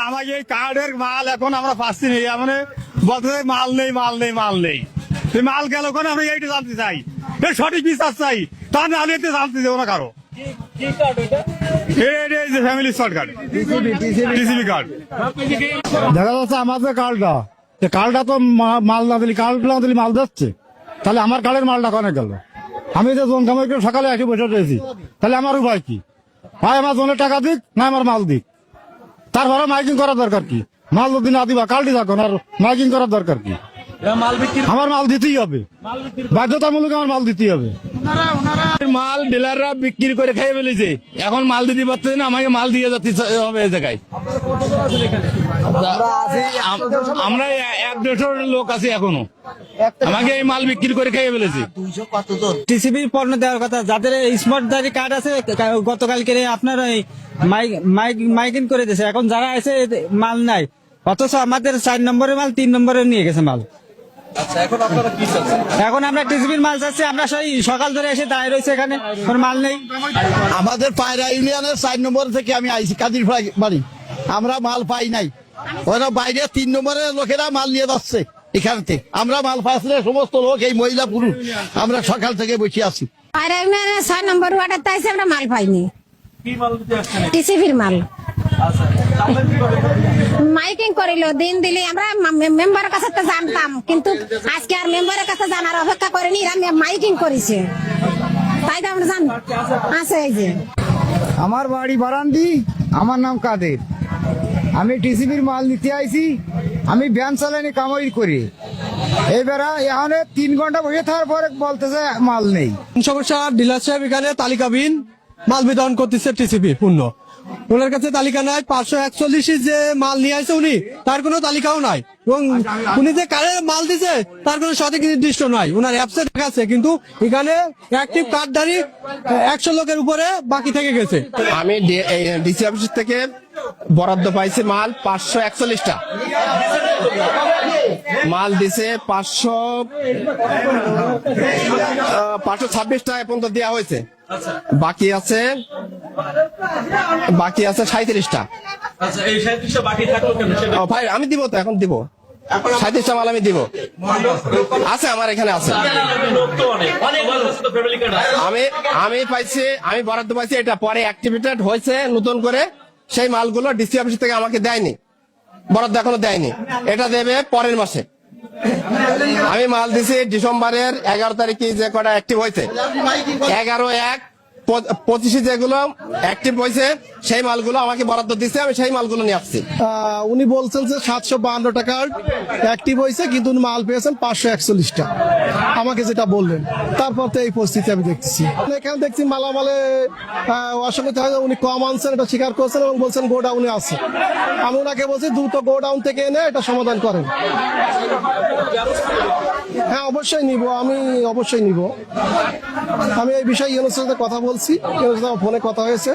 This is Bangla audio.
আমাকে এই কার্ডের মাল এখন আমরা পাচ্ছি না, মানে বলতে মাল নেই মাল নেই মাল নেই। মাল গেল কোন আমরা এইটা জানতে চাই, সঠিক বিচার চাই, তা না হলে জানতে দেবো না কারো। Family smart card, TCB card. দেখা যাচ্ছে আমাদের কার্ডটা তো মাল না দিলি, কার্ড না দিলি মাল যাচ্ছে, তাহলে আমার কার্ডের মালটা কনে গেল? আমি যে জোন কামাই করে সকালে এসে বসে রয়েছি, তাহলে আমার উপায় কি? হয় আমার জোনের টাকা দিক, না আমার মাল দিক। তারপরে মাইকিং করার দরকার কি? মাল যদি না দিবা কার্ডই থাকুন, আর মাইকিং করার দরকার কি? আমার মাল দিতেই হবে, বাধ্যতামূলক আমার মাল দিতেই হবে। মাল ডিলাররা বিক্রি করে খেয়ে ফেলেছে, এখন মাল দিতে পারছে না, আমাকে মাল দিয়ে যাচ্ছে হবে এই জায়গায়। আমরা 1-1.5 লোক আছি এখনো, আমাকে এই মাল বিক্রি করে খেয়ে ফেলেছে। টিসিবি পণ্য দেওয়ার কথা, যাদের স্মার্টধারী কার্ড আছে গতকালকে আপনার মাইকিং করে দিয়েছে, এখন যারা আছে মাল নাই, অথচ আমাদের 4 নম্বরের মাল 3 নম্বরে নিয়ে গেছে মাল। এখন আমরা টিসিবির মাল চাচ্ছি, আমরা সেই সকাল ধরে এসে দাঁড়িয়ে রয়েছে, এখানে কোনো মাল নেই। আমাদের পায়রা ইউনিয়নের 4 নম্বর থেকে আমি আইছি কাদির বাড়ি, আমরা মাল পাই নাই। ওরা বাইরে 3 নম্বরের লোকেরা মাল নিয়ে যাচ্ছে এখান থেকে, আমরা মাল পাচ্ছি না। সমস্ত লোক এই মহিলা পুরুষ আমরা সকাল থেকে বসে আছি। পায়রা ইউনিয়নের 6 নম্বর ওয়ার্ডের তাইছে আমরা মাল পাইনি, টিসিবির মাল। মাইকিং করিল, দিন দিলে আমরা মেম্বারের কাছে তো জানতাম, কিন্তু আজকে আর মেম্বারের কাছে জানার অপেক্ষা করিনি, মাইকিং করেছে, তাই তো আমরা জানি আছে। এই যে আমার বাড়ি বারান্দি, আমার নাম কাদের, আমি টিসিবির মাল নিতে আইছি। আমি ভ্যান চালানি কামাই করি, এবারে এখানে 3 ঘন্টা বসে থাকার পরে বলতেছে মাল নেই। সমস্যা, ডিলার সাহেব এখানে তালিকাবিহীন মাল বিতরণ করতেছে টিসিবি পূর্ণ, ওনার কাছে তালিকা নাই। 541 যে মাল নিয়ে আসছে উনি, তার কোনো তালিকাও নাই, এবং উনি যে কারে মাল দিছে তার কোনো সঠিক নির্দিষ্ট নাই। ওনার অ্যাপসে দেখা আছে, কিন্তু এখানে অ্যাক্টিভ কার্ডধারী 100 লোকের উপরে বাকি থেকে গেছে। আমি ডিসি অফিস থেকে বরাদ্দ পাইছি মাল 541টা, মাল দিছে 526টা পর্যন্ত দেওয়া হয়েছে, বাকি আছে 37টা। ভাই আমি দিব তো, এখন দিব 37টা মাল আমি দিব, আছে আমার এখানে আছে। আমি পাইছি, আমি বরাদ্দ পাইছি, এটা পরে অ্যাক্টিভেটেড হয়েছে নতুন করে, সেই মালগুলো ডিসি অফিস থেকে আমাকে দেয়নি, বরাদ্দ এখনো দেয়নি, এটা দেবে পরের মাসে। আমি মাল দিছি ডিসেম্বরের 11 তারিখে, যে কটা অ্যাক্টিভ হয়েছে 11-1-25 যেগুলো অ্যাক্টিভ হয়েছে, সেই মালগুলো আমাকে বরাদ্দ দিচ্ছে, আমি সেই মালগুলো নিয়ে আসছি। উনি বলছেন যে 752 টাকার অ্যাক্টিভ হয়েছে, কিন্তু উনি মাল পেয়েছেন 541টা, আমাকে যেটা বললেন। তারপর তো এই পরিস্থিতি আমি দেখছি, এখানে দেখছি মালামালে অসংখ্য, উনি কম আনছেন এটা স্বীকার করছেন, এবং বলছেন গোডাউনে আছে। আমি ওনাকে বলছি দ্রুত গোডাউন থেকে এনে এটা সমাধান করেন। হ্যাঁ অবশ্যই নিব, আমি অবশ্যই নিব। আমি এই বিষয়ে ইউনুসের সাথে কথা বলছি, ইউনুসের সাথে ফোনে কথা হয়েছে।